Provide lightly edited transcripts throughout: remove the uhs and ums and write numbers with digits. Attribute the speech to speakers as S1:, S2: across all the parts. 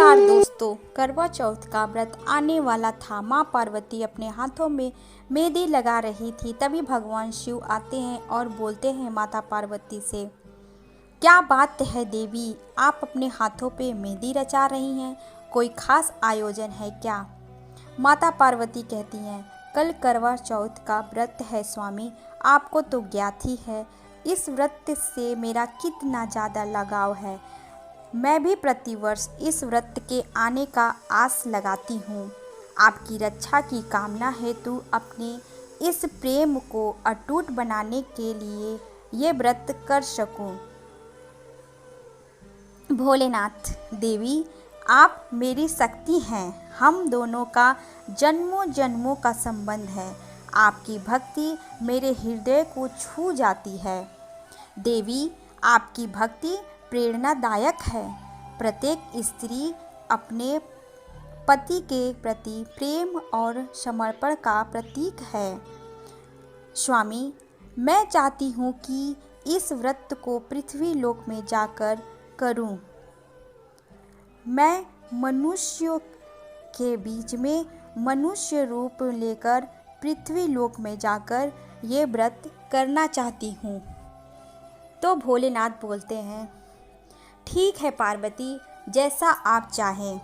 S1: नमस्कार दोस्तों। करवा चौथ का व्रत आने वाला था। माँ पार्वती अपने हाथों में मेहंदी लगा रही थी। तभी भगवान शिव आते हैं और बोलते हैं माता पार्वती से, क्या बात है देवी, आप अपने हाथों पे मेहंदी रचा रही हैं, कोई खास आयोजन है क्या? माता पार्वती कहती हैं, कल करवा चौथ का व्रत है स्वामी, आपको तो ज्ञात ही है इस व्रत से मेरा कितना ज़्यादा लगाव है। मैं भी प्रतिवर्ष इस व्रत के आने का आस लगाती हूँ। आपकी रक्षा की कामना हेतु अपने इस प्रेम को अटूट बनाने के लिए ये व्रत कर सकूं। भोलेनाथ देवी, आप मेरी शक्ति हैं। हम दोनों का जन्मों जन्मों का संबंध है। आपकी भक्ति मेरे हृदय को छू जाती है। देवी, आपकी भक्ति प्रेरणादायक है। प्रत्येक स्त्री अपने पति के प्रति प्रेम और समर्पण का प्रतीक है। स्वामी, मैं चाहती हूँ कि इस व्रत को पृथ्वी लोक में जाकर करूँ। मैं मनुष्यों के बीच में मनुष्य रूप लेकर पृथ्वी लोक में जाकर ये व्रत करना चाहती हूँ। तो भोलेनाथ बोलते हैं, ठीक है पार्वती, जैसा आप चाहें।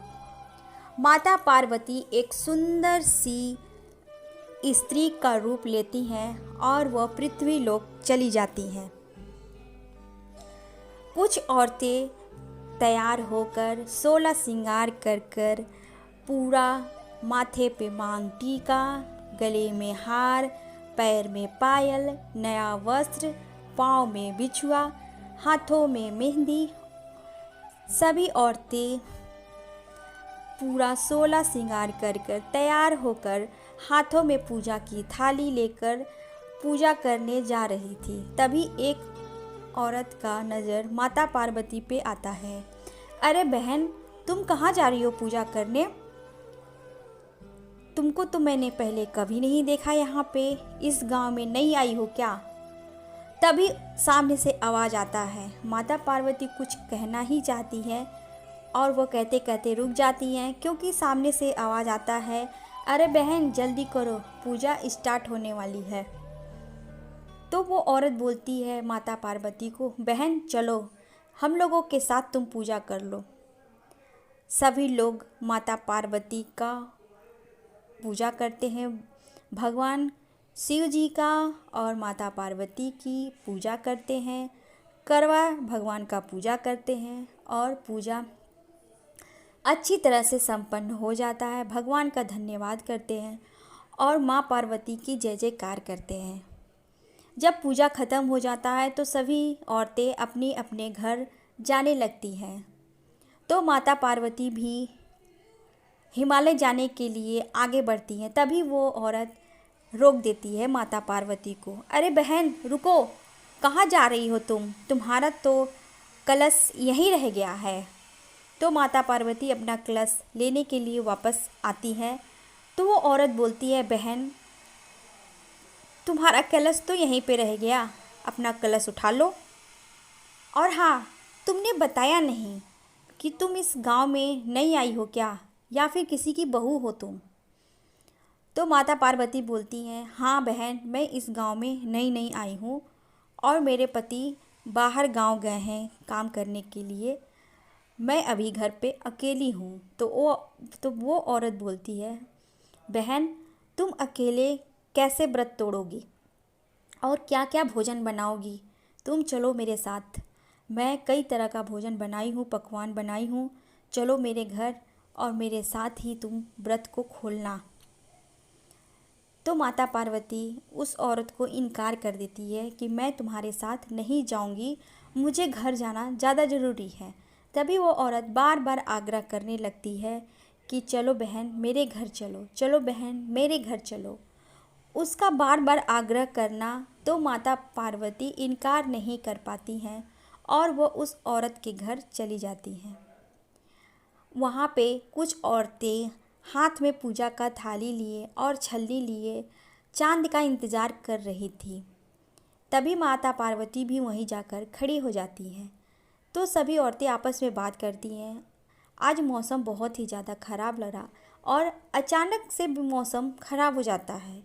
S1: माता पार्वती एक सुंदर सी स्त्री का रूप लेती हैं और वह पृथ्वी लोक चली जाती हैं। कुछ औरतें तैयार होकर 16 श्रृंगार कर पूरा माथे पे मांग टीका, गले में हार, पैर में पायल, नया वस्त्र, पाँव में बिछुआ, हाथों में मेहंदी, सभी औरतें पूरा 16 श्रृंगार कर तैयार होकर हाथों में पूजा की थाली लेकर पूजा करने जा रही थी। तभी एक औरत का नज़र माता पार्वती पे आता है। अरे बहन, तुम कहाँ जा रही हो पूजा करने? तुमको तो मैंने पहले कभी नहीं देखा यहाँ पे, इस गांव में नई आई हो क्या? तभी सामने से आवाज़ आता है। माता पार्वती कुछ कहना ही चाहती है और वो कहते कहते रुक जाती हैं, क्योंकि सामने से आवाज़ आता है, अरे बहन जल्दी करो, पूजा स्टार्ट होने वाली है। तो वो औरत बोलती है माता पार्वती को, बहन चलो, हम लोगों के साथ तुम पूजा कर लो। सभी लोग माता पार्वती का पूजा करते हैं, भगवान शिव जी का और माता पार्वती की पूजा करते हैं, करवा भगवान का पूजा करते हैं और पूजा अच्छी तरह से संपन्न हो जाता है। भगवान का धन्यवाद करते हैं और माँ पार्वती की जय जयकार करते हैं। जब पूजा ख़त्म हो जाता है तो सभी औरतें अपने अपने घर जाने लगती हैं। तो माता पार्वती भी हिमालय जाने के लिए आगे बढ़ती हैं। तभी वो औरत रोक देती है माता पार्वती को। अरे बहन रुको, कहाँ जा रही हो तुम? तुम्हारा तो कलश यहीं रह गया है। तो माता पार्वती अपना कलश लेने के लिए वापस आती है। तो वो औरत बोलती है, बहन तुम्हारा कलश तो यहीं पे रह गया, अपना कलश उठा लो। और हाँ, तुमने बताया नहीं कि तुम इस गांव में नई आई हो क्या, या फिर किसी की बहू हो तुम? तो माता पार्वती बोलती हैं, हाँ बहन, मैं इस गांव में नई नई आई हूँ और मेरे पति बाहर गांव गए हैं काम करने के लिए, मैं अभी घर पे अकेली हूँ। तो वो औरत बोलती है, बहन तुम अकेले कैसे व्रत तोड़ोगी और क्या क्या भोजन बनाओगी? तुम चलो मेरे साथ, मैं कई तरह का भोजन बनाई हूँ, पकवान बनाई हूँ, चलो मेरे घर और मेरे साथ ही तुम व्रत को खोलना। तो माता पार्वती उस औरत को इनकार कर देती है कि मैं तुम्हारे साथ नहीं जाऊंगी, मुझे घर जाना ज़्यादा ज़रूरी है। तभी वो औरत बार बार आग्रह करने लगती है कि चलो बहन मेरे घर चलो, चलो बहन मेरे घर चलो। उसका बार बार आग्रह करना तो माता पार्वती इनकार नहीं कर पाती हैं और वो उस औरत के घर चली जाती हैं। वहाँ पे कुछ औरतें हाथ में पूजा का थाली लिए और छलनी लिए चांद का इंतज़ार कर रही थी। तभी माता पार्वती भी वहीं जाकर खड़ी हो जाती हैं। तो सभी औरतें आपस में बात करती हैं, आज मौसम बहुत ही ज़्यादा ख़राब लग रहा और अचानक से भी मौसम ख़राब हो जाता है।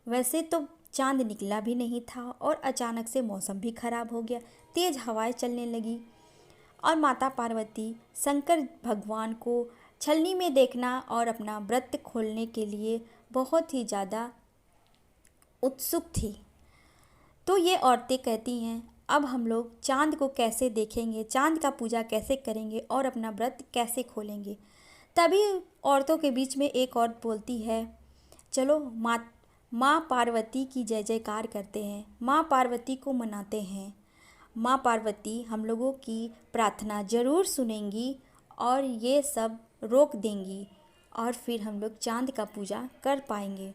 S1: वैसे तो चाँद निकला भी नहीं था और अचानक से मौसम भी ख़राब हो गया, तेज़ हवाएं चलने लगी और माता पार्वती शंकर भगवान को छलनी में देखना और अपना व्रत खोलने के लिए बहुत ही ज़्यादा उत्सुक थी। तो ये औरतें कहती हैं, अब हम लोग चाँद को कैसे देखेंगे, चाँद का पूजा कैसे करेंगे और अपना व्रत कैसे खोलेंगे। तभी औरतों के बीच में एक औरत बोलती है, चलो माँ पार्वती की जय जयकार करते हैं, माँ पार्वती को मनाते हैं। माँ पार्वती हम लोगों की प्रार्थना ज़रूर सुनेंगी और ये सब रोक देंगी और फिर हम लोग चाँद का पूजा कर पाएंगे।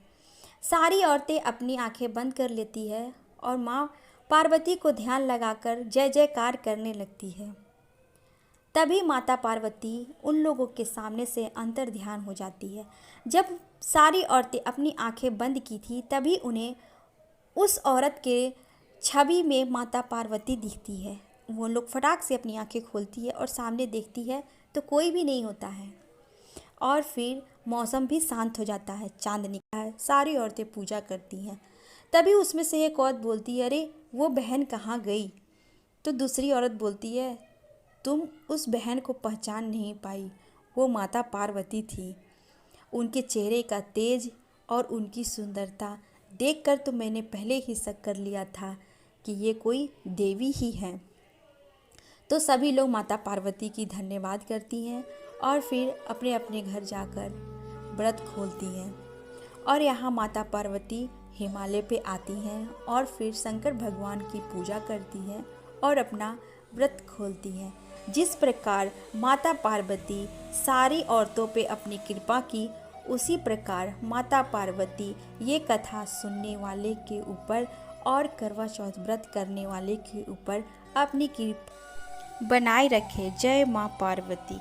S1: सारी औरतें अपनी आंखें बंद कर लेती है और माँ पार्वती को ध्यान लगाकर जय जयकार करने लगती है। तभी माता पार्वती उन लोगों के सामने से अंतर ध्यान हो जाती है। जब सारी औरतें अपनी आंखें बंद की थी तभी उन्हें उस औरत के छवि में माता पार्वती दिखती है। वो लोग फटाक से अपनी आंखें खोलती है और सामने देखती है तो कोई भी नहीं होता है और फिर मौसम भी शांत हो जाता है, चाँद निकला है, सारी औरतें पूजा करती हैं। तभी उसमें से एक औरत बोलती है, अरे वो बहन कहाँ गई। तो दूसरी औरत बोलती है, तुम उस बहन को पहचान नहीं पाई, वो माता पार्वती थी। उनके चेहरे का तेज और उनकी सुंदरता देखकर तो मैंने पहले ही शक कर लिया था कि ये कोई देवी ही है। तो सभी लोग माता पार्वती की धन्यवाद करती हैं और फिर अपने अपने घर जाकर व्रत खोलती हैं। और यहाँ माता पार्वती हिमालय पे आती हैं और फिर शंकर भगवान की पूजा करती हैं और अपना व्रत खोलती हैं। जिस प्रकार माता पार्वती सारी औरतों पे अपनी कृपा की, उसी प्रकार माता पार्वती ये कथा सुनने वाले के ऊपर और करवा चौथ व्रत करने वाले के ऊपर अपनी कृपा बनाए रखे। जय माँ पार्वती।